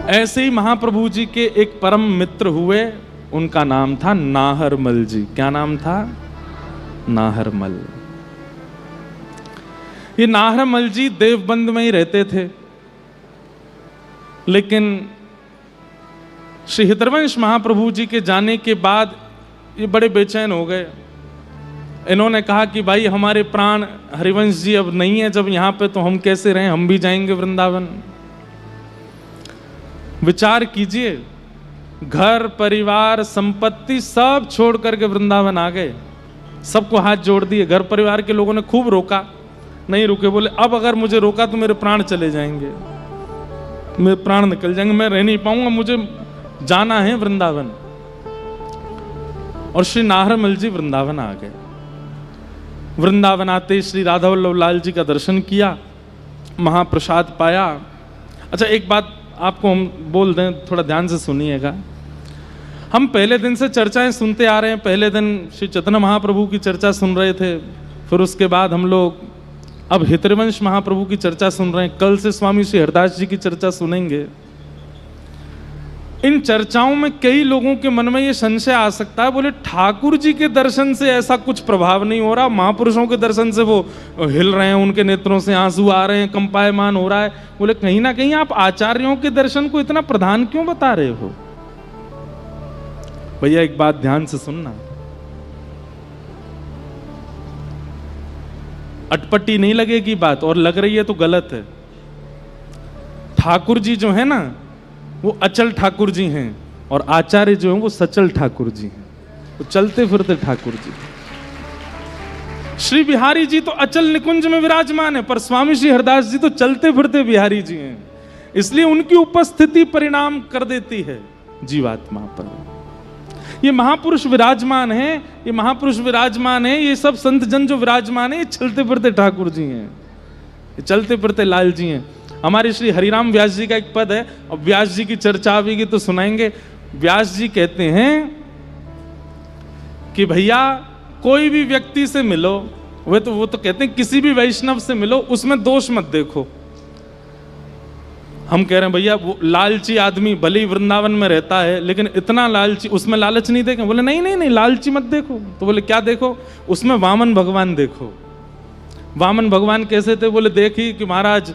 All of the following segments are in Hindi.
ऐसे ही महाप्रभु जी के एक परम मित्र हुए, उनका नाम था नाहरमल जी। क्या नाम था? नाहरमल। ये नाहरमल जी देवबंद में ही रहते थे, लेकिन श्री हितरवंश महाप्रभु जी के जाने के बाद ये बड़े बेचैन हो गए। इन्होंने कहा कि भाई हमारे प्राण हरिवंश जी अब नहीं है जब यहाँ पे, तो हम कैसे रहें, हम भी जाएंगे वृंदावन। विचार कीजिए, घर परिवार संपत्ति सब छोड़ करके वृंदावन आ गए, सबको हाथ जोड़ दिए। घर परिवार के लोगों ने खूब रोका, नहीं रुके, बोले अब अगर मुझे रोका तो मेरे प्राण चले जाएंगे, मेरे प्राण निकल जाएंगे, मैं रह नहीं पाऊंगा, मुझे जाना है वृंदावन। और श्री नाहरमल जी वृंदावन आ गए। वृंदावन आते श्री राधा वल्लभ लाल जी का दर्शन किया, महाप्रसाद पाया। अच्छा, एक बात आपको हम बोल दें, थोड़ा ध्यान से सुनिएगा। हम पहले दिन से चर्चाएं सुनते आ रहे हैं। पहले दिन श्री चैतन्य महाप्रभु की चर्चा सुन रहे थे, फिर उसके बाद हम लोग अब हितरवंश महाप्रभु की चर्चा सुन रहे हैं। कल से स्वामी श्री हरदास जी की चर्चा सुनेंगे। इन चर्चाओं में कई लोगों के मन में ये संशय आ सकता है, बोले ठाकुर जी के दर्शन से ऐसा कुछ प्रभाव नहीं हो रहा, महापुरुषों के दर्शन से वो हिल रहे हैं, उनके नेत्रों से आंसू आ रहे हैं, कंपायमान हो रहा है। बोले कहीं ना कहीं आप आचार्यों के दर्शन को इतना प्रधान क्यों बता रहे हो? भैया एक बात ध्यान से सुनना, अटपटी नहीं लगेगी बात, और लग रही है तो गलत है। ठाकुर जी जो है ना, वो अचल ठाकुर जी हैं, और आचार्य जो हैं वो सचल ठाकुर जी हैं, वो चलते फिरते ठाकुर जी। श्री बिहारी जी तो अचल निकुंज में विराजमान है, पर स्वामी श्री हरदास जी तो चलते फिरते बिहारी जी हैं, इसलिए उनकी उपस्थिति परिणाम कर देती है जीवात्मा पर। ये महापुरुष विराजमान है, ये महापुरुष विराजमान है, ये सब संत जन जो विराजमान है, ये चलते फिरते ठाकुर जी हैं, ये चलते फिरते लाल जी हैं। हमारे श्री हरिराम व्यास जी का एक पद है, और व्यास जी की चर्चा आवेगी तो सुनाएंगे। व्यास जी कहते हैं कि भैया कोई भी व्यक्ति से मिलो, वो तो कहते हैं किसी भी वैष्णव से मिलो, उसमें दोष मत देखो। हम कह रहे हैं भैया वो लालची आदमी भले ही वृंदावन में रहता है, लेकिन इतना लालची, उसमें लालच नहीं देखें। बोले नहीं नहीं नहीं, लालची मत देखो। तो बोले क्या देखो? उसमें वामन भगवान देखो। वामन भगवान कैसे थे? बोले देखी कि महाराज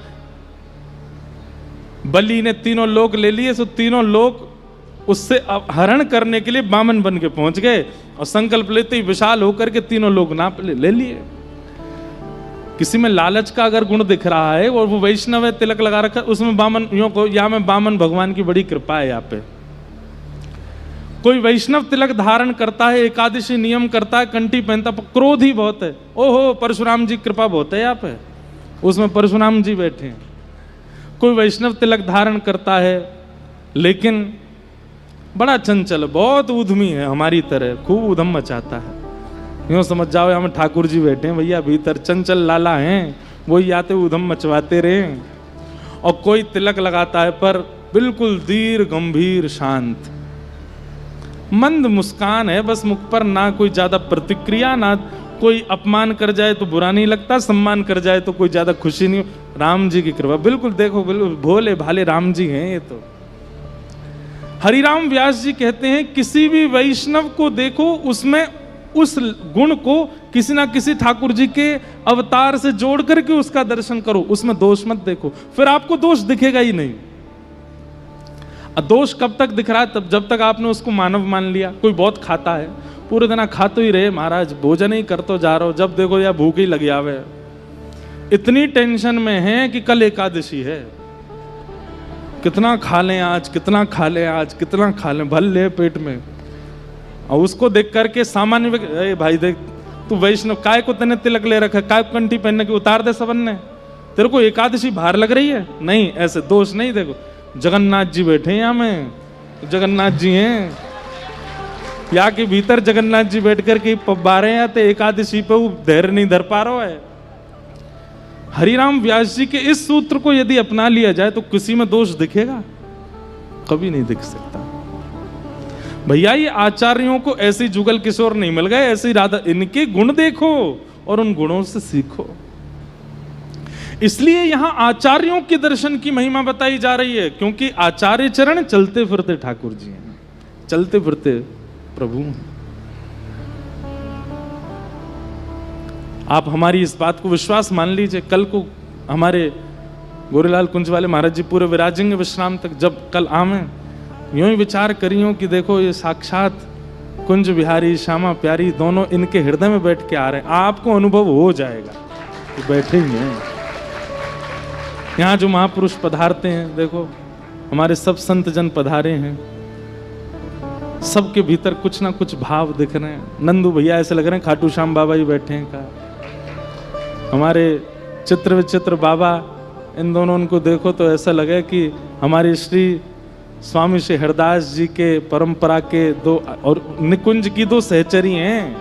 बलि ने तीनों लोक ले लिए, सो तीनों लोक उससे हरण करने के लिए वामन बन के पहुंच गए, और संकल्प लेते ही विशाल होकर के तीनों लोग नाप ले लिए। किसी में लालच का अगर गुण दिख रहा है और वो वैष्णव है, तिलक लगा रखा, उसमें वामन यो को, यहाँ में वामन भगवान की बड़ी कृपा है। यहाँ पे कोई वैष्णव तिलक धारण करता है, एकादशी नियम करता है, कंठी पहनता, क्रोध ही बहुत है। ओहो, परशुराम जी कृपा बहुत है यहाँ पे, उसमें परशुराम जी बैठे हैं। कोई वैष्णव तिलक धारण करता है, लेकिन बड़ा चंचल, बहुत उद्यमी है, हमारी तरह खूब उधम मचाता है। यूँ समझ जाओ यहाँ में ठाकुर जी बैठे हैं भैया, भीतर चंचल लाला हैं, वही आते उधम मचवाते रहे। और कोई तिलक लगाता है पर बिल्कुल धीर गंभीर शांत, मंद मुस्कान है बस मुख पर, ना कोई ज्यादा प्रतिक्रिया, ना कोई अपमान कर जाए तो बुरा नहीं लगता, सम्मान कर जाए तो कोई ज्यादा खुशी नहीं। राम जी की कृपा, बिल्कुल देखो, बिल्कुल भोले भाले राम जी हैं ये तो। हरिराम व्यास जी कहते हैं किसी भी वैष्णव को देखो, उसमें उस गुण को किसी ना किसी ठाकुर जी के अवतार से जोड़ करके उसका दर्शन करो, उसमें दोष मत देखो, फिर आपको दोष दिखेगा ही नहीं। दोष कब तक दिख रहा है? तब जब तक आपने उसको मानव मान लिया। कोई बहुत खाता है, पूरे दिन खाते ही रहे, महाराज भोजन ही करते जा रहे हो, जब देखो या भूख ही लगी आवे, इतनी टेंशन में है कि कल एकादशी है, कितना खा लें आज, कितना खा लें आज, कितना खा लें, भल ले पेट में। और उसको देख करके सामान्य भाई देख, तू वैष्णव काय को तने तिलक ले रखा, काय कंठी पहनने की, उतार दे सबन ने, तेरे को एकादशी भार लग रही है? नहीं, ऐसे दोष नहीं। देखो जगन्नाथ जी बैठे हैं यहाँ में, जगन्नाथ जी हैं यहाँ के भीतर, जगन्नाथ जी बैठ करके पब्बा रहे हैं, एकादशी पे वो धैर्य नहीं धर पा रहा है। हरिराम व्यास जी के इस सूत्र को यदि अपना लिया जाए तो किसी में दोष दिखेगा? कभी नहीं दिख सकता। भैया ये आचार्यों को ऐसे जुगल किशोर नहीं मिल गए, ऐसे राधा, इनके गुण देखो और उन गुणों से सीखो। इसलिए यहां आचार्यों के दर्शन की महिमा बताई जा रही है, क्योंकि आचार्य चरण चलते फिरते ठाकुर जी हैं, चलते फिरते प्रभु हैं। आप हमारी इस बात को विश्वास मान लीजिए, कल को हमारे गोरेलाल कुंज वाले महाराज जी पूरे विराजेंगे विश्राम तक, जब कल आवे यूं ही विचार करियो कि देखो ये साक्षात कुंज बिहारी श्यामा प्यारी दोनों इनके हृदय में बैठ के आ रहे हैं, आपको अनुभव हो जाएगा कि बैठे ही हैं। यहाँ जो महापुरुष पधारते हैं, देखो हमारे सब संत जन पधारे हैं, सबके भीतर कुछ ना कुछ भाव दिख रहे हैं। नंदू भैया ऐसे लग रहे हैं खाटू श्याम बाबा ही बैठे हैं का। हमारे चित्र विचित्र बाबा, इन दोनों उनको देखो तो ऐसा लगे कि हमारे श्री स्वामी श्री हरदास जी के परंपरा के दो और निकुंज की दो सहचरी हैं।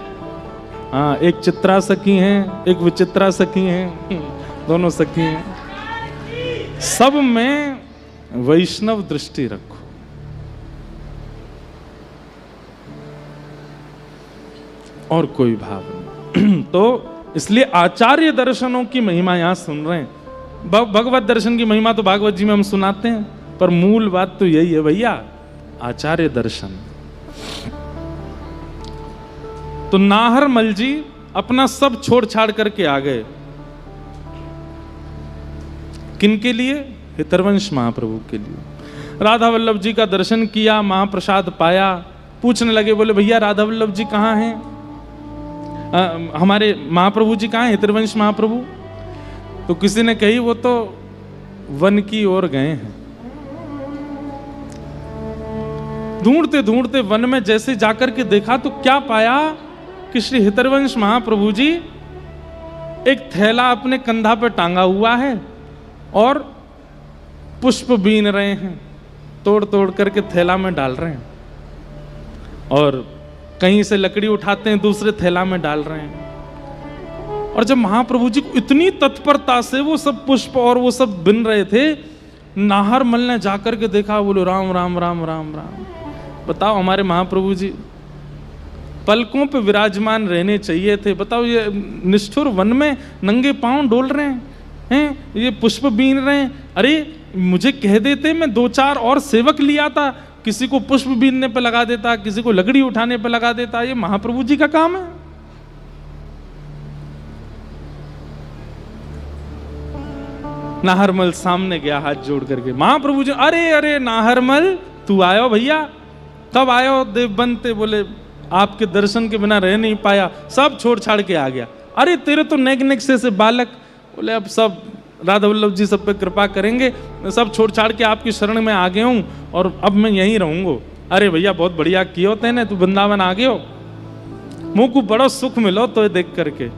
हाँ, एक चित्रा सखी हैं, एक विचित्रा सखी हैं, दोनों सखी हैं। सब में वैष्णव दृष्टि रखो। और कोई भाव नहीं। तो इसलिए आचार्य दर्शनों की महिमा यहां सुन रहे हैं। भगवत दर्शन की महिमा तो भागवत जी में हम सुनाते हैं, पर मूल बात तो यही है भैया, आचार्य दर्शन। तो नाहरमल जी अपना सब छोड़ छाड़ करके आ गए, किनके लिए? हितरवंश महाप्रभु के लिए। राधा वल्लभ जी का दर्शन किया, महाप्रसाद पाया, पूछने लगे, बोले भैया राधा वल्लभ जी कहाँ हैं? हमारे महाप्रभु जी कहाँ हैं, हितरवंश महाप्रभु? तो किसी ने कही वो तो वन की ओर गए हैं। ढूंढते ढूंढते वन में जैसे जाकर के देखा तो क्या पाया कि श्री हितरवंश महाप्रभु जी एक थैला अपने कंधा पे टांगा हुआ है और पुष्प बीन रहे हैं, तोड़ तोड़ करके थैला में डाल रहे हैं, और कहीं से लकड़ी उठाते हैं दूसरे थैला में डाल रहे हैं। और जब महाप्रभु जी को इतनी तत्परता से वो सब पुष्प और वो सब बिन रहे थे, नाहरमल ने जाकर के देखा, बोलो राम राम राम राम राम। बताओ हमारे महाप्रभु जी पलकों पे विराजमान रहने चाहिए थे, बताओ ये निष्ठुर वन में नंगे पांव डोल रहे हैं, ये पुष्प बीन रहे हैं। अरे मुझे कह देते, मैं 2-4 और सेवक लिया था, किसी को पुष्प बीनने पे लगा देता, किसी को लकड़ी उठाने पे लगा देता। ये महाप्रभु जी का काम है। नाहरमल सामने गया हाथ जोड़ करके, महाप्रभु जी, अरे अरे नाहरमल तू आयो भैया, कब आयो देव बनते? बोले आपके दर्शन के बिना रह नहीं पाया, सब छोड़ छाड़ के आ गया। अरे तेरे तो नेक नेक से बालक। बोले अब सब राधा वल्लभ जी सब पे कृपा करेंगे, मैं सब छोड़ छाड़ के आपकी शरण में आ गया हूँ और अब मैं यहीं रहूंगा। अरे भैया बहुत बढ़िया कियो तेने, तू वृंदावन आ गयो, मुंह को बड़ा सुख मिलो तो ये देख करके।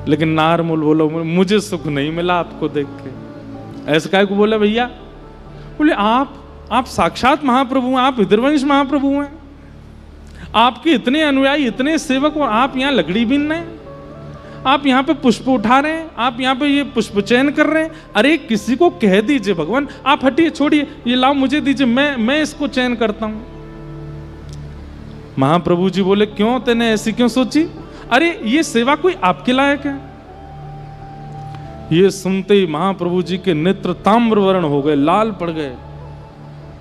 लेकिन नाहरमल बोलो मुझे सुख नहीं मिला आपको देख के। ऐसा काय को बोला भैया? बोले आप साक्षात महाप्रभु हैं, आप हितरवंश महाप्रभु हैं, आपके इतने अनुयायी, इतने सेवक, और आप यहाँ लकड़ी बीन रहे हैं, आप यहाँ पे पुष्प उठा रहे हैं, आप यहाँ पे ये पुष्प चयन कर रहे हैं। अरे किसी को कह दीजिए भगवान, आप हटिए छोड़िए, ये लाओ मुझे दीजिए, मैं इसको चयन करता हूं। महाप्रभु जी बोले क्यों, तेने ऐसी क्यों सोची? अरे ये सेवा कोई आपके लायक है? ये सुनते ही महाप्रभु जी के नेत्र ताम्रवर्ण हो गए, लाल पड़ गए,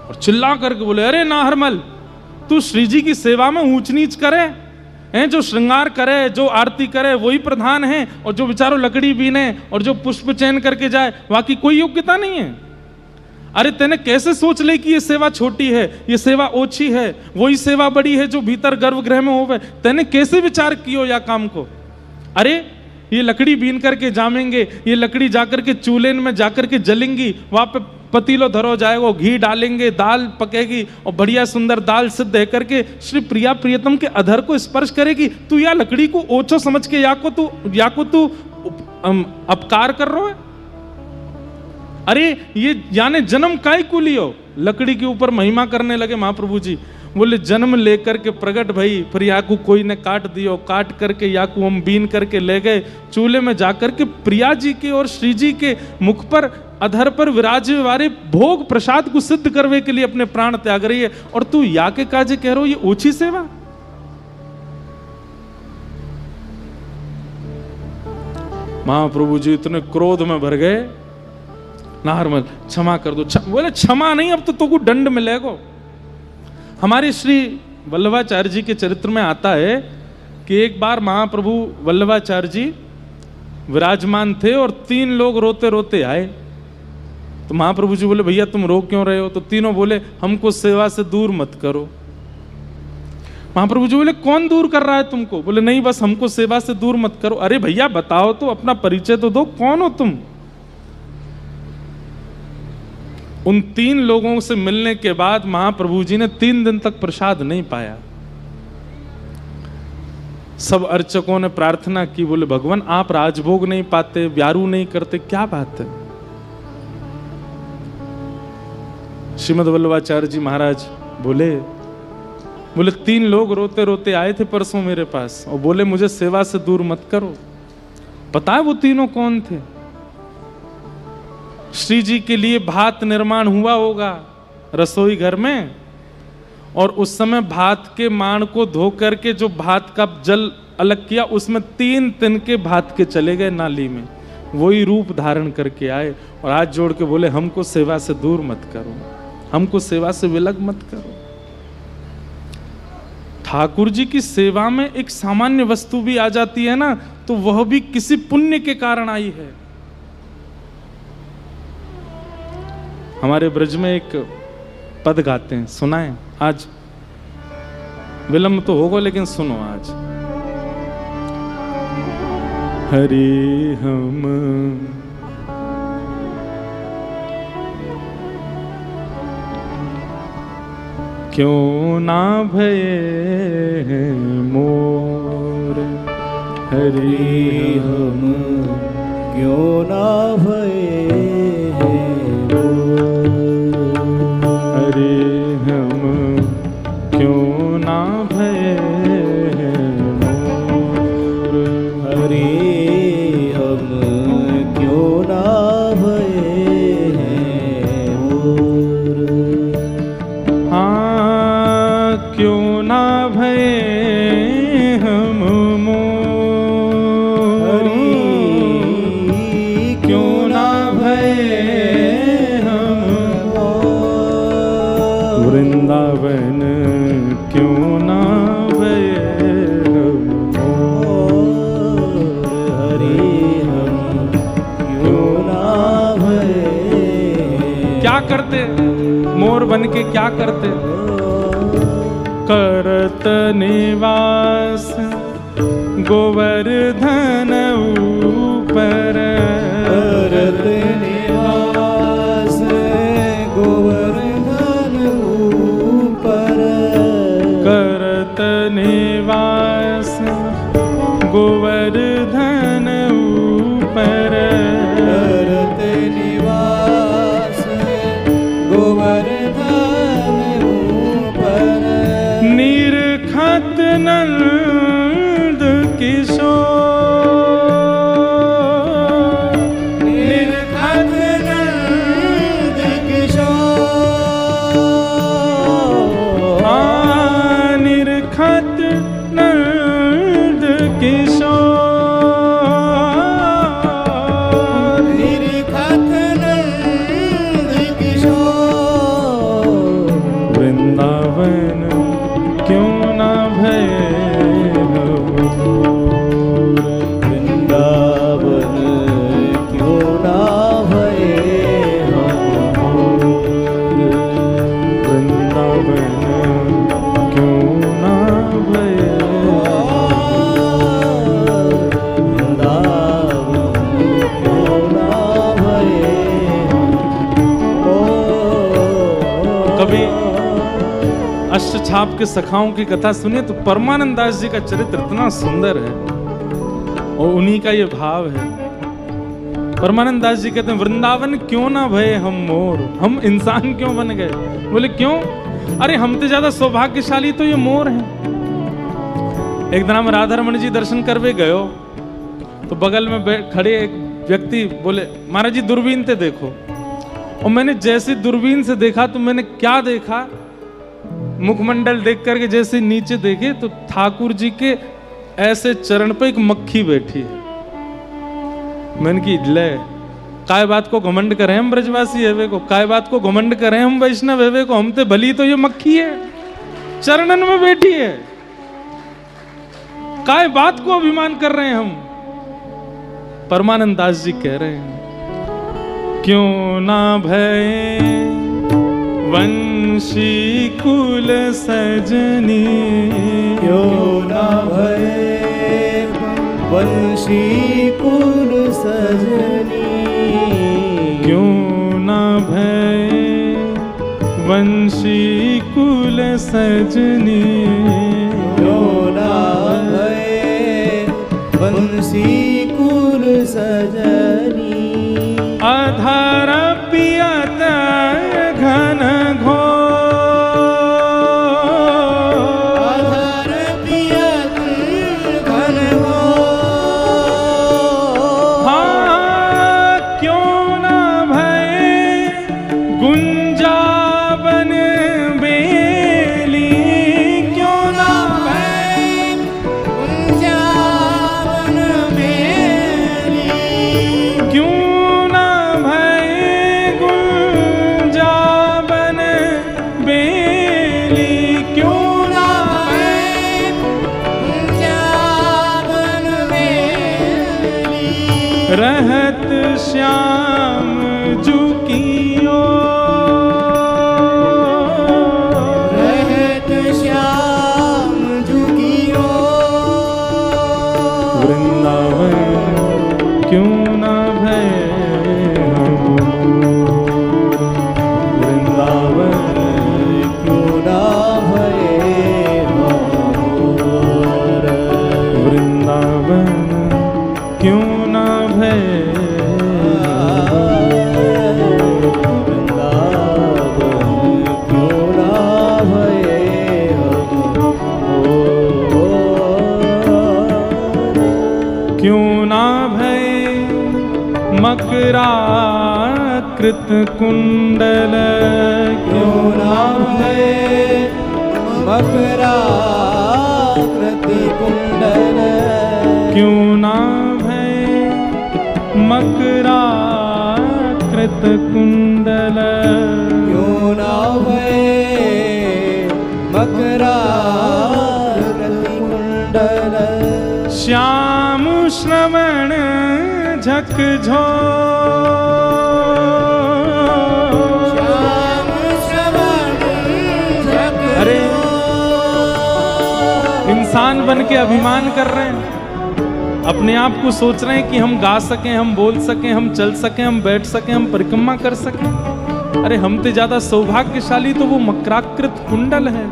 और चिल्ला करके बोले, अरे नाहरमल तू श्री जी की सेवा में ऊंच नीच करे हैं? जो श्रृंगार करे, जो आरती करे वही प्रधान है, और जो बेचारों लकड़ी बीने और जो पुष्प चयन करके जाए बाकी कोई योग्यता नहीं है। अरे तेने कैसे सोच ले कि ये सेवा छोटी है, ये सेवा ओछी है, वही सेवा बड़ी है जो भीतर गर्भगृह में होवे? तेने कैसे विचार कियो या काम को? अरे ये लकड़ी बीन करके जामेंगे, ये लकड़ी जाकर के चूल्हे में जाकर के जलेंगी, वहां पे पतीलो धरो जाएगा, घी डालेंगे, दाल पकेगी और बढ़िया सुंदर दाल सिद्ध है करके श्री प्रिया प्रियतम के अधर को स्पर्श करेगी। तू या लकड़ी को ओछो समझ के या को तू अपकार कर रहा है? अरे ये यानी जन्म काय को लियो? लकड़ी के ऊपर महिमा करने लगे महाप्रभु जी। बोले जन्म लेकर के प्रगट भई, फिर याकू कोई ने काट दियो, काट करके याकू हम बीन करके ले गए चूल्हे में जाकर के प्रिया जी के और श्री जी के मुख पर अधर पर विराजे वाले भोग प्रसाद को सिद्ध करने के लिए अपने प्राण त्याग रही है, और तू या के काजे कह रहे हो ये ओछी सेवा? महाप्रभु जी इतने क्रोध में भर गए, नारमल क्षमा कर दो। बोले क्षमा नहीं, अब तो को दंड मिलेगा। हमारे श्री वल्लभाचार्य जी के चरित्र में आता है कि एक बार महाप्रभु वल्लभाचार्य जी विराजमान थे और 3 लोग रोते रोते आए। तो महाप्रभु जी बोले भैया तुम रो क्यों रहे हो? तो तीनों बोले हमको सेवा से दूर मत करो। महाप्रभु जी बोले कौन दूर कर रहा है तुमको? बोले नहीं, बस हमको सेवा से दूर मत करो। अरे भैया बताओ तो, अपना परिचय तो दो, कौन हो तुम? उन 3 लोगों से मिलने के बाद महाप्रभु जी ने 3 दिन तक प्रसाद नहीं पाया। सब अर्चकों ने प्रार्थना की, बोले भगवान आप राजभोग नहीं पाते, व्यारू नहीं करते, क्या बात है? श्रीमद वल्लभाचार्य जी महाराज बोले 3 लोग रोते रोते आए थे परसों मेरे पास और बोले मुझे सेवा से दूर मत करो। पता है वो तीनों कौन थे? श्री जी के लिए भात निर्माण हुआ होगा रसोई घर में, और उस समय भात के माण को धो करके जो भात का जल अलग किया, उसमें 3 तिनके भात के चले गए नाली में। वही रूप धारण करके आए और हाथ जोड़ के बोले हमको सेवा से दूर मत करो, हमको सेवा से विलग मत करो। ठाकुर जी की सेवा में एक सामान्य वस्तु भी आ जाती है ना, तो वह भी किसी पुण्य के कारण आई है। हमारे ब्रज में एक पद गाते हैं, सुनाएं? आज विलंब तो होगा लेकिन सुनो आज। हरे हम क्यों ना भये मोर, हरे हम क्यों ना भये मोर, हरे हम क्यों ना भये मोर, हरे हम क्यों ना भये मोर। हाँ क्यों ना भये हम मोर, हरि क्यों ना भये हम मोर। वृंदावन क्यों ना भये हम मोर, हरि हम क्यों ना भये। क्या करते मोर बन के, क्या करते? करत निवास गोवर्धन ऊपर, करत निवास गोवर्धन ऊपर, करत निवास गोवर्धन ऊपर, करत निवास गोवर्धन ऊपर। निरखत नंद किशोर, निरखत नंद किशोर, निरखत नंद किशोर, निरखत नंद किशोर। वृंदावन क्यों ना भये मोर, वृंदावन क्यों ना भये मोर, वृंदावन क्यों ना भये वृंदावन क्यों ना भये मोर। कभी अष्टछाप के सखाओं की कथा सुनिए तो परमानंद दास जी का चरित्र इतना सुंदर है और उन्हीं का ये भाव है। परमानंद दास जी कहते हैं वृंदावन क्यों ना भये हम मोर, हम इंसान क्यों बन गए? बोले क्यों? अरे हम तो ज्यादा सौभाग्यशाली तो ये मोर हैं। एक दिन हम राधा रमन जी दर्शन करवे गयो तो बगल में खड़े एक व्यक्ति बोले महाराज जी दूरबीन से देखो, और मैंने जैसे दूरबीन से देखा तो मैंने क्या देखा, मुखमंडल देख करके जैसे नीचे देखे तो ठाकुर जी के ऐसे चरण पे एक मक्खी बैठी है। मैंने की ले काय बात को घमंड करें हम ब्रजवासी हेवे को, काय बात को घमंड करें हम वैष्णव हेवे को, हम ते भली तो ये मक्खी है चरणन में बैठी है, काय बात को अभिमान कर रहे हैं हम। परमानंद दास जी कह रहे हैं क्यों ना भय वंशी कुल सजनी, क्यों ना भय वंशी कुल सजनी, क्यों ना भय वंशी कुल सजनी, क्यों ना भय वंशी कुल सजनी, अधर पियत घन घोर, अधर पियत घन घोर, हाँ क्यों ना भय गुंजावन बेली, क्यों ना भय गुंजावन बेली, क्यों ना भय गुंजावन बेली, क्यों ना भय गुंजावन बेली, रहत श्याम जुकियो, रहत श्याम झुकियो, वृंदावन क्यों ना भय वृंदावन क्यों ना भय मोर, वृंदावन क्यों ना भय वृंदावन क्यों ना भय मोर, क्यों ना भय मकराकृत कुंडल, क्यों ना भय मकराकृति कुंडल, क्यों ना भय मकराकृत कुंडल, क्यों ना भय मकराकृति कुंडल, श्याम श्रवण झकझो, श्याम श्रवण झकझो, अरे इंसान बन के अभिमान कर रहे हैं, अपने आप को सोच रहे हैं कि हम गा सकें, हम बोल सकें, हम चल सकें, हम बैठ सकें, हम परिक्रमा कर सकें। अरे हमसे ज्यादा सौभाग्यशाली तो वो मकराकृत कुंडल है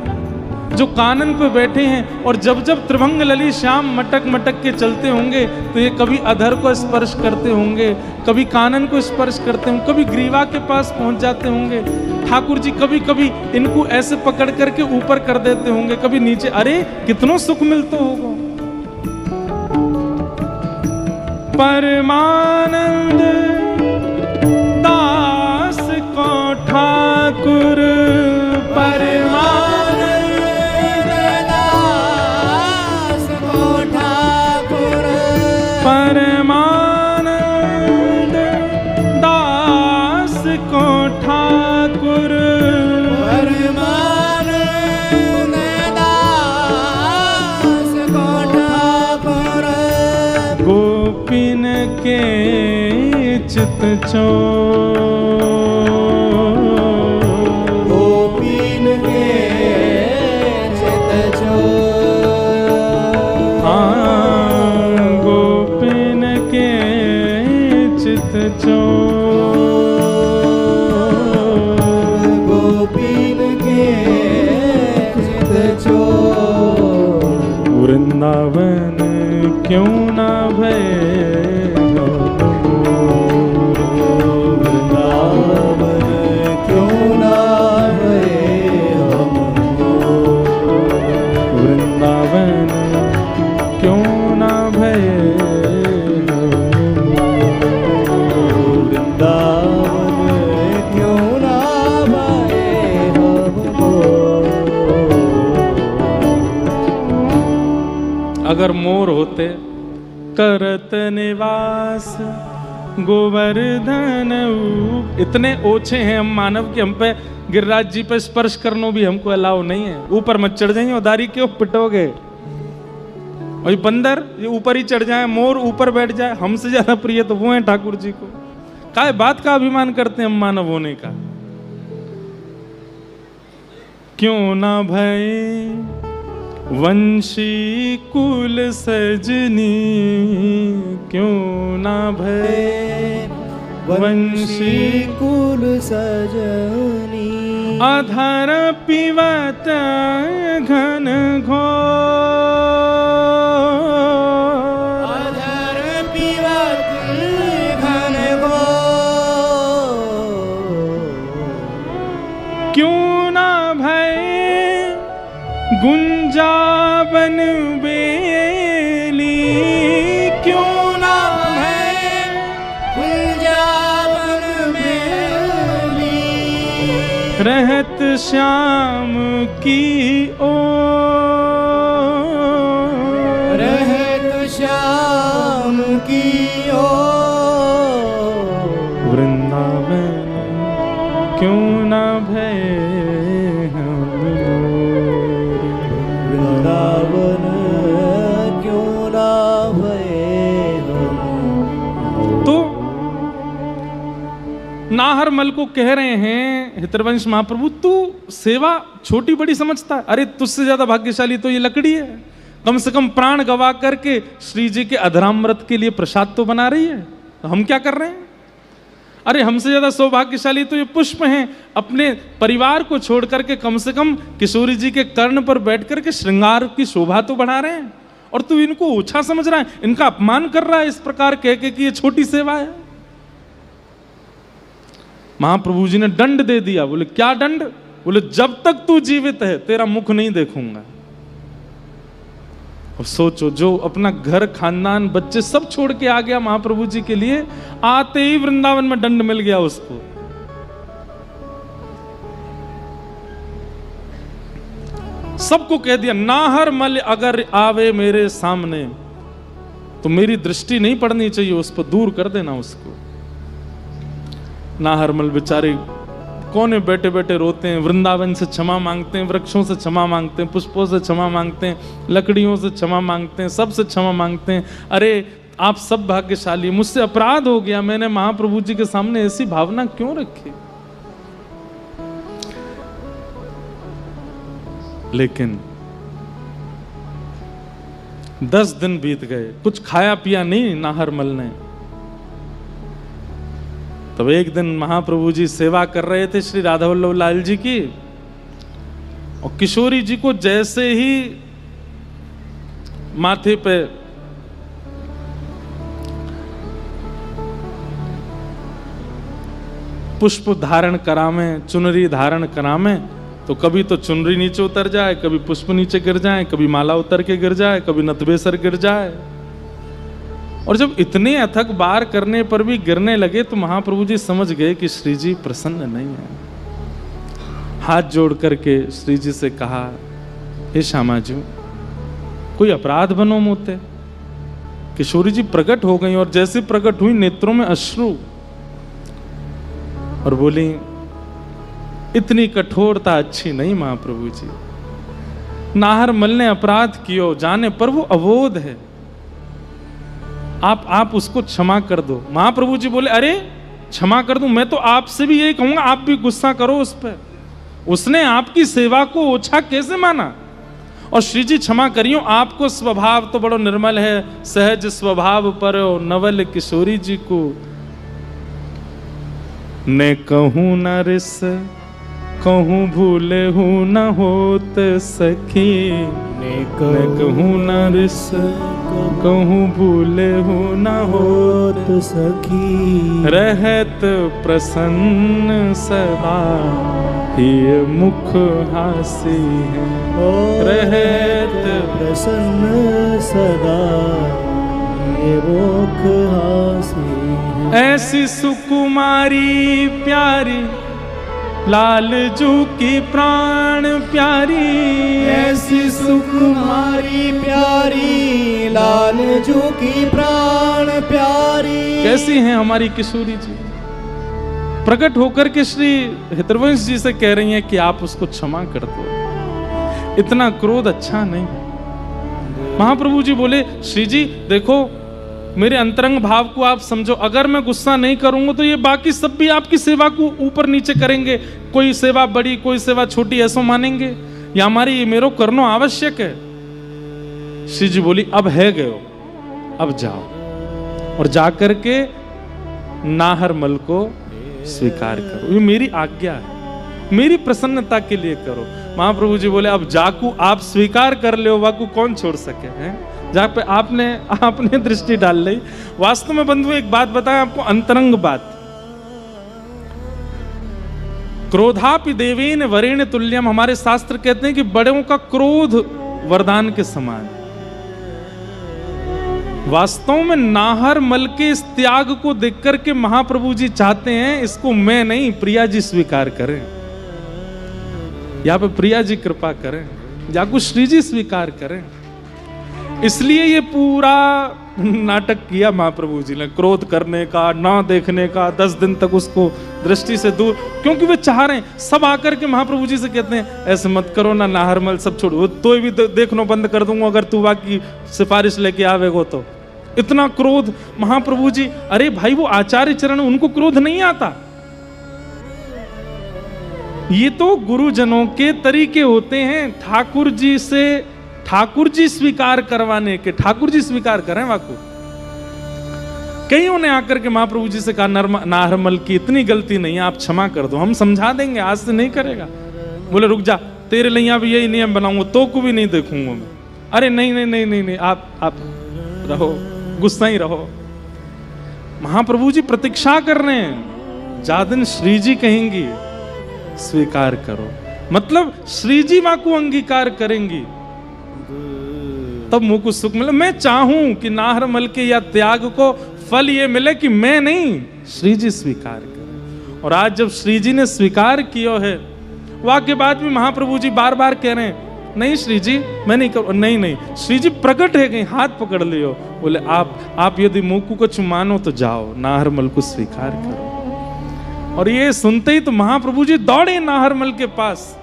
जो कानन पे बैठे हैं, और जब जब त्रिभंग लली श्याम मटक मटक के चलते होंगे तो ये कभी अधर को स्पर्श करते होंगे, कभी कानन को स्पर्श करते होंगे, कभी ग्रीवा के पास पहुंच जाते होंगे। ठाकुर जी कभी कभी इनको ऐसे पकड़ करके ऊपर कर देते होंगे, कभी नीचे। अरे कितना सुख मिलता होगा। परमानंद दास को ठाकुर, परमानंद दास को ठाकुर, परमानंद दास को ठाकुर, परमानंद दास को ठाकुर, गोपिन के चित चोर, गोपीन के चित चोर, हाँ गोपिन के चित चोर, गोपीन के चित चोर, वृंदावन क्यों ना भय वृंदावन क्यों ना भय वृंदावन क्यों ना भय वृंदावन क्यों ना भय अगर मोर होते करत निवास गोवर्धन इतने ओछे हैं हम मानव के, हम पे गिरिराज जी पे स्पर्श करना भी हमको अलाउ नहीं है। ऊपर मत चढ़ जाइए, उदारी क्यों पिटोगे। और ये बंदर ये ऊपर ही चढ़ जाए, मोर ऊपर बैठ जाए, हमसे ज्यादा प्रिय तो वो है ठाकुर जी को। काय बात का अभिमान करते हैं हम मानव होने का। क्यों ना भय वंशी कुल सजनी, क्यों ना भय वंशी कुल सजनी, अधर पिबत घन घोर, अधर पिबत घन घोर, क्यों ना भय गुंजावन बेली, क्यों ना भय गुंजावन बेली, रहत श्याम की ओर, रहत श्याम की ओर, वृंदावन क्यों ना भय हम मोर, वृंदावन क्यों ना भय हम। तो नाहरमल को कह रहे हैं हितरवंश महाप्रभु, तू सेवा छोटी बड़ी समझता है। अरे तुझसे ज्यादा भाग्यशाली तो ये लकड़ी है, कम से कम प्राण गवा करके श्री जी के अधरामृत के लिए प्रसाद तो बना रही है। तो हम क्या कर रहे हैं? अरे हमसे ज्यादा सौभाग्यशाली तो ये पुष्प हैं, अपने परिवार को छोड़ करके कम से कम किशोरी जी के कर्ण पर बैठ करके श्रृंगार की शोभा तो बढ़ा रहे हैं, और तू इनको ओछा समझ रहा है, इनका अपमान कर रहा है इस प्रकार कह के कि ये छोटी सेवा है। महाप्रभु जी ने दंड दे दिया। बोले क्या दंड? बोले जब तक तू जीवित है तेरा मुख नहीं देखूंगा। और सोचो, जो अपना घर खानदान बच्चे सब छोड़ के आ गया महाप्रभु जी के लिए, आते ही वृंदावन में दंड मिल गया उसको। सबको कह दिया नाहरमल अगर आवे मेरे सामने तो मेरी दृष्टि नहीं पड़नी चाहिए उस पर, दूर कर देना उसको। नाहरमल बेचारे कोने बैठे बैठे रोते हैं, वृंदावन से क्षमा मांगते हैं, वृक्षों से क्षमा मांगते हैं, पुष्पों से क्षमा मांगते हैं, लकड़ियों से क्षमा मांगते हैं, सबसे क्षमा मांगते हैं। अरे आप सब भाग्यशाली, मुझसे अपराध हो गया, मैंने महाप्रभु जी के सामने ऐसी भावना क्यों रखी। लेकिन 10 दिन बीत गए, कुछ खाया पिया नहीं नाहरमल ने। तब एक दिन महाप्रभु जी सेवा कर रहे थे श्री राधा वल्लभ लाल जी की, और किशोरी जी को जैसे ही माथे पे पुष्प धारण करामें, चुनरी धारण करामें, तो कभी तो चुनरी नीचे उतर जाए, कभी पुष्प नीचे गिर जाए, कभी माला उतर के गिर जाए, कभी नतबेसर गिर जाए। और जब इतने अथक बार करने पर भी गिरने लगे तो महाप्रभु जी समझ गए कि श्री जी प्रसन्न नहीं है। हाथ जोड़ करके श्री जी से कहा, हे श्यामा जी, कोई अपराध बनो मोते। किशोरी जी प्रकट हो गई, और जैसे प्रकट हुई नेत्रों में अश्रु, और बोली इतनी कठोरता अच्छी नहीं महाप्रभु जी। नाहरमल ने अपराध कियो जाने पर वो अवोध है, आप उसको क्षमा कर दो। महाप्रभु जी बोले अरे क्षमा कर दूं, मैं तो आपसे भी यही कहूंगा, आप भी गुस्सा करो उस पर। उसने आपकी सेवा को ओछा कैसे माना। और श्री जी क्षमा करियो, आपको स्वभाव तो बड़ो निर्मल है, सहज स्वभाव पर नवल किशोरी जी को ने कहूं न रिस कहूं भूले हूं न होत सखी, ने कहूं न रिस कहूं भूले हूं न होत सखी, रहत प्रसन्न सदा ये मुख हासी है, रहत प्रसन्न सदा ये मुख हासी है। ऐसी सुकुमारी प्यारी लाल जू की प्राण प्यारी, ऐसी सुकुमारी प्यारी लाल जू की प्राण प्यारी। कैसी हैं हमारी किशोरी जी, प्रकट होकर के श्री हितवंश जी से कह रही हैं कि आप उसको क्षमा कर दो, इतना क्रोध अच्छा नहीं। महाप्रभु जी बोले, श्री जी देखो मेरे अंतरंग भाव को आप समझो, अगर मैं गुस्सा नहीं करूंगा तो ये बाकी सब भी आपकी सेवा को ऊपर नीचे करेंगे, कोई सेवा बड़ी कोई सेवा छोटी ऐसा मानेंगे, या हमारी मेरो करना आवश्यक है। श्री जी बोली, अब है गयो, अब जाओ और जाकर के नाहरमल को स्वीकार करो, ये मेरी आज्ञा है, मेरी प्रसन्नता के लिए करो। महाप्रभु जी बोले, अब जाकू आप स्वीकार कर ले, वाकू कौन छोड़ सके हैं, जहां पे आपने दृष्टि डाल ली। वास्तव में बंधु एक बात बताएं आपको, अंतरंग बात, क्रोधापि देवेन वरेण तुल्यम, हमारे शास्त्र कहते हैं कि बड़ों का क्रोध वरदान के समान। वास्तव में नाहरमल के इस त्याग को देख करके महाप्रभु जी चाहते हैं इसको मैं नहीं प्रिया जी स्वीकार करें, यहाँ पे प्रिया जी कृपा करें, जाको श्री जी स्वीकार करें। इसलिए ये पूरा नाटक किया महाप्रभु जी ने, क्रोध करने का, ना देखने का, 10 दिन तक उसको दृष्टि से दूर, क्योंकि वे चाह रहे हैं। सब आकर के महाप्रभु जी से कहते हैं ऐसे मत करो ना, नाहरमल सब छोड़ो, तो भी देखना बंद कर दूंगा अगर तू बाकी सिफारिश लेके आवेगो तो। इतना क्रोध महाप्रभु जी, अरे भाई वो आचार्य चरण, उनको क्रोध नहीं आता, ये तो गुरुजनों के तरीके होते हैं ठाकुर जी से, ठाकुर जी स्वीकार करवाने के, ठाकुर जी स्वीकार करें वाकु। कईयों ने आकर के महाप्रभु जी से कहा, नाहरमल की इतनी गलती नहीं है, आप क्षमा कर दो, हम समझा देंगे, आज से नहीं करेगा। बोले रुक जा, तेरे लिए भी यही नियम बनाऊंगा, तो को भी नहीं देखूंगा मैं। अरे नहीं नहीं नहीं नहीं, नहीं आप रहो, गुस्सा ही रहो। महाप्रभु जी प्रतीक्षा कर रहे हैं, जादिन श्री जी कहेंगी स्वीकार करो, मतलब श्री जी मां को अंगीकार करेंगी तब मुझ को सुख मिले। मैं चाहूं कि नाहरमल के या त्याग को फल ये मिले कि मैं नहीं, श्री जी स्वीकार करें। और आज जब श्री जी ने स्वीकार किया है, वह के बाद भी महाप्रभु जी बार बार कह रहे हैं, नहीं श्री जी मैं नहीं करूं, नहीं नहीं, श्री जी प्रकट है, कहीं हाथ पकड़ लियो। बोले आप यदि मुझ को कुछ मानो तो जाओ, नाहरमल को स्वीकार करो। और ये सुनते ही तो महाप्रभु जी दौड़े नाहरमल के पास।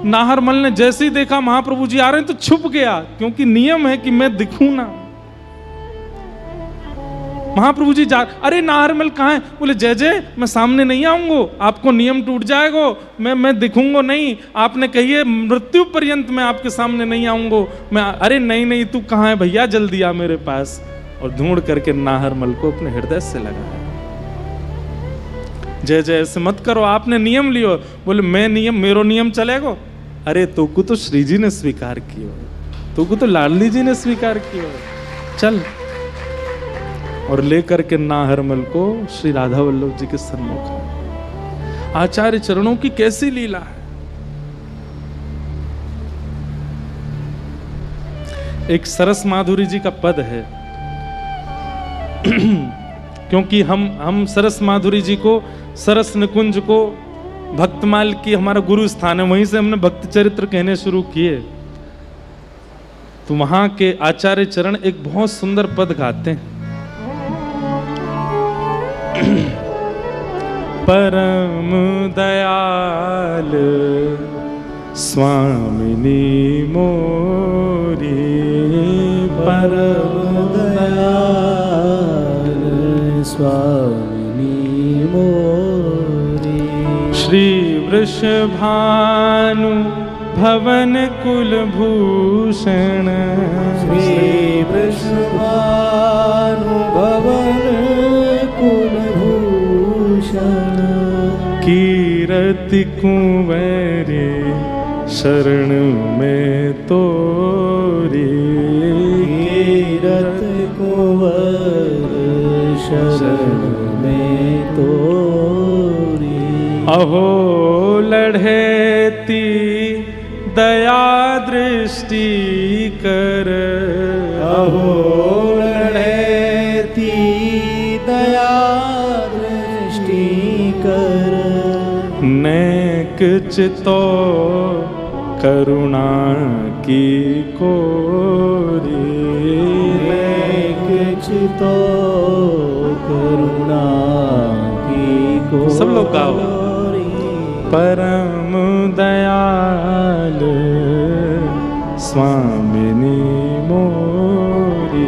नाहरमल ने जैसे ही देखा महाप्रभु जी आ रहे हैं तो छुप गया, क्योंकि नियम है कि मैं दिखूं ना। महाप्रभु जी जा, अरे नाहरमल कहाँ है? बोले जय जय मैं सामने नहीं आऊंगा, आपको नियम टूट जाएगा, मैं दिखूंगा नहीं, आपने कहिए मृत्यु पर्यंत मैं आपके सामने नहीं आऊंगा मैं। अरे नहीं नहीं, तू कहाँ है भैया, जल्दी आ मेरे पास। और ढूंढ करके नाहरमल को अपने हृदय से लगाया। जय जय ऐसे मत करो, आपने नियम लियो। बोले मैं नियम, मेरो नियम चलेगा? अरे तो को तो श्री जी ने स्वीकार किया, तो को तो लाडली जी ने स्वीकार किया, चल। और लेकर के नाहरमल को श्री राधा वल्लभ जी के सन्मुख। आचार्य चरणों की कैसी लीला है। एक सरस माधुरी जी का पद है क्योंकि हम सरस माधुरी जी को, सरस निकुंज को भक्तमाल की हमारा गुरु स्थान है, वहीं से हमने भक्त चरित्र कहने शुरू किए। तो वहां के आचार्य चरण एक बहुत सुंदर पद गाते हैं। परम दयाल स्वामिनी मोरी, परम दयाल स्वामिनी मोरी। श्री वृषभानु भवन कुलभूषण, श्री वृषभानु भवन कुलभूषण। कीरति कुंवरे शरण में तोरी, कीरति कुंवर शरण में तोरी। अहो लढ़ेती दया दृष्टि कर, अहो लढ़ेती दया दृष्टि कर। एक चितो करुणा की कोरी, एक चितो करुणा की कोरी। सब लोग गाओ। परम दयाल स्वामिनी मोरी,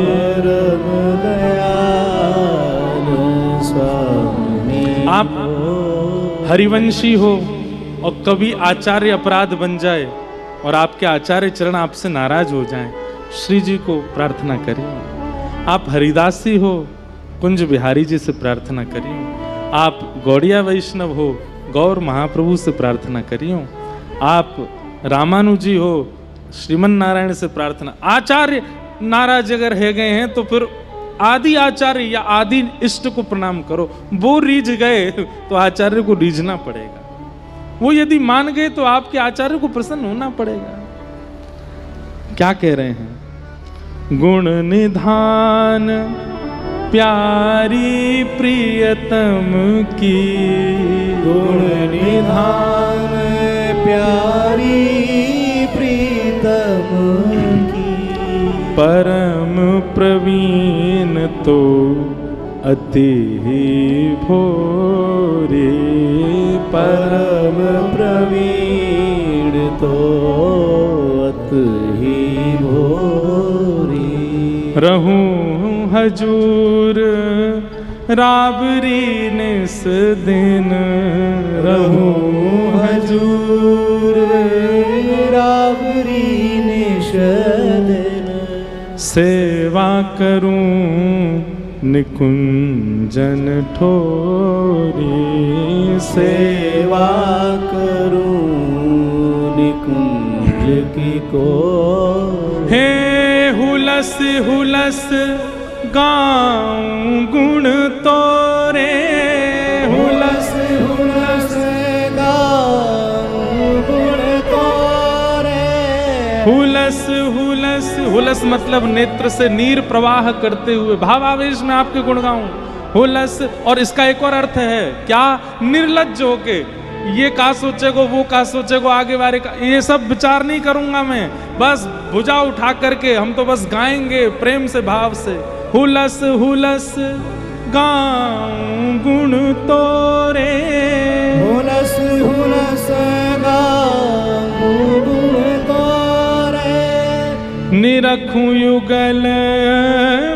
परम दयाल स्वामी। आप हरिवंशी हो और कभी आचार्य अपराध बन जाए और आपके आचार्य चरण आपसे नाराज हो जाएं, श्री जी को प्रार्थना करिए। आप हरिदासी हो, कुंज बिहारी जी से प्रार्थना करिए। आप गौड़िया वैष्णव हो, गौर महाप्रभु से प्रार्थना करियो। आप रामानुजी हो, श्रीमन नारायण से प्रार्थना। आचार्य नाराज अगर है गए हैं तो फिर आदि आचार्य या आदि इष्ट को प्रणाम करो। वो रीझ गए तो आचार्य को रीझना पड़ेगा। वो यदि मान गए तो आपके आचार्य को प्रसन्न होना पड़ेगा। क्या कह रहे हैं? गुण निधान प्यारी प्रियतम की, गुण निधान प्यारी प्रीतम की। परम प्रवीण तो अति ही भोरे, परम प्रवीण तो अति ही भोरी। रहूं हजूर राबरी निस दिन, रहूं हजूर राबरी निस दिन। सेवा करूं निकुंजन ठोरी, सेवा करूं निकुंज की को। हे हुलस हुलस गाऊं गुण तोरे, हुलस हुलस गाऊं गुण तोरे। हुलस हुलस, हुलस मतलब नेत्र से नीर प्रवाह करते हुए भावावेश में आपके गुण गाऊं। हुलस, और इसका एक और अर्थ है क्या? निर्लज्ज होके, ये का सोचेगो, वो का सोचेगो, आगे बारे का, ये सब विचार नहीं करूंगा मैं। बस भुजा उठा करके हम तो बस गाएंगे प्रेम से, भाव से। हुलस हुलस गाऊं गुण तोरे, हुलस हुलस गाऊं गुण तोरे। निरखूं युगल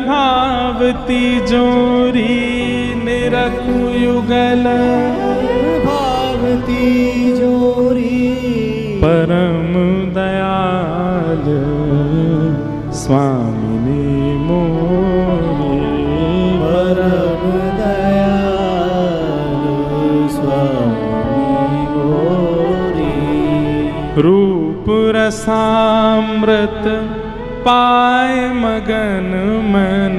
भावती जोरी, निरखूं युगल भावती जोरी। परम दयाल स्वामिनी मोरी, परम दयाल स्वामी मोरी। रूप रसामृत पाए मगन मन,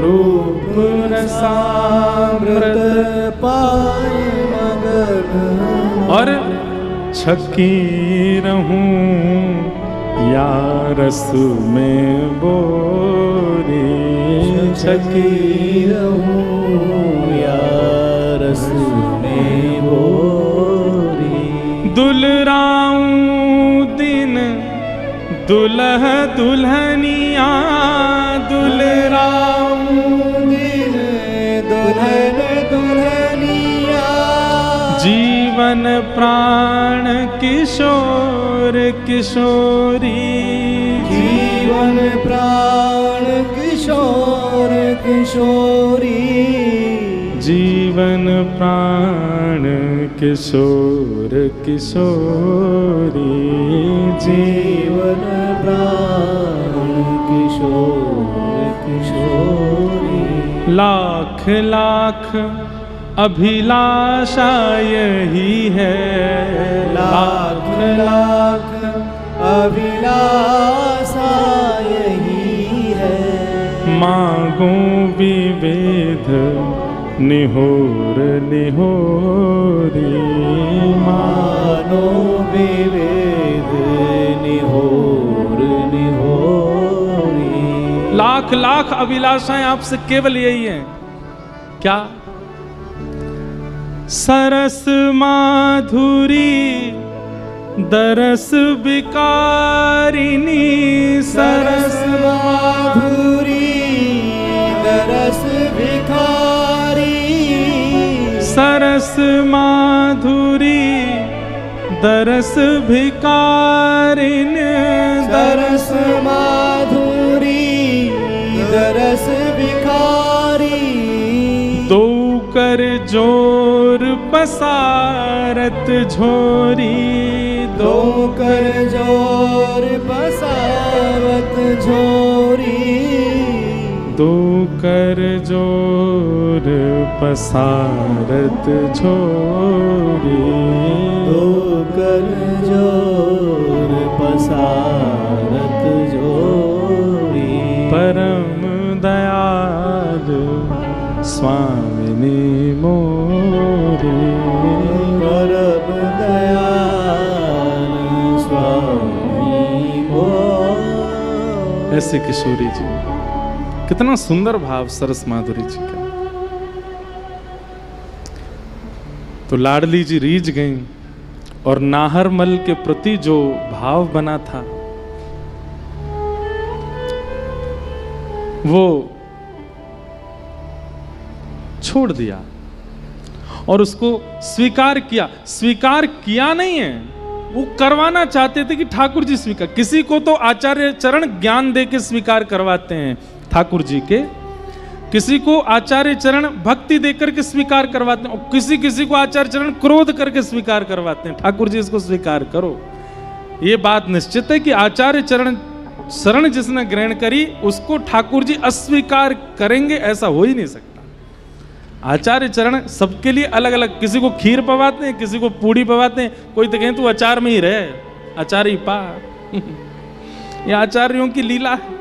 रूप रसामृत पाए मगन। और छकी रहूं या रस में बोरी, छकी रहूं या रस में बोरी। दुलराऊं दिन दुल्ह दुल्हनिया, दुलराऊं दिन दुल्हन दुल्हनिया। जीवन प्राण किशोर किशोरी, जीवन प्राण किशोर किशोरी। जीवन प्राण किशोर किशोरी। जीवन प्राण किशोर किशोरी। लाख लाख अभिलाषा यही है, लाख लाख अभिलाषा यही है। मांगो विविध निहोर निहोरी, मानो विविध निहोर निहोरी। लाख लाख अभिलाषाएं आपसे केवल यही हैं। क्या? सरस माधुरी दरस बिकारिनी, सरस माधुरी दरस भिखारी, सरस माधुरी दरस भिकारिन, सरस माधुरी दरस भिखारी, दो कर जोर पसारत झोरी, दो कर जोर बसावत झोरी, दो कर जोर पसारत झोरी, दो कर जोर पसारत झोरी, परम दयालु स्वामिनी मोरी, परम दयाल स्वामी मोर। ऐसे किशोरी जी, कितना सुंदर भाव सरस माधुरी जी का। तो लाडली जी रीझ गईं और नाहरमल के प्रति जो भाव बना था वो छोड़ दिया और उसको स्वीकार किया। स्वीकार किया नहीं है, वो करवाना चाहते थे कि ठाकुर जी स्वीकार। किसी को तो आचार्य चरण ज्ञान दे के स्वीकार करवाते हैं ठाकुर जी के, किसी को आचार्य चरण भक्ति देकर के स्वीकार करवाते हैं, और किसी किसी को आचार्य चरण क्रोध करके स्वीकार करवाते हैं। ठाकुर जी इसको स्वीकार करो। ये बात निश्चित है कि आचार्य चरण शरण जिसने ग्रहण करी उसको ठाकुर जी अस्वीकार करेंगे, ऐसा हो ही नहीं सकता। आचार्य चरण सबके लिए अलग अलग, किसी को खीर पवाते हैं, किसी को पूड़ी पवाते हैं, कोई तो कहें तू अचार में ही रहे, अचार ही पा। ये आचार्यों की लीला है।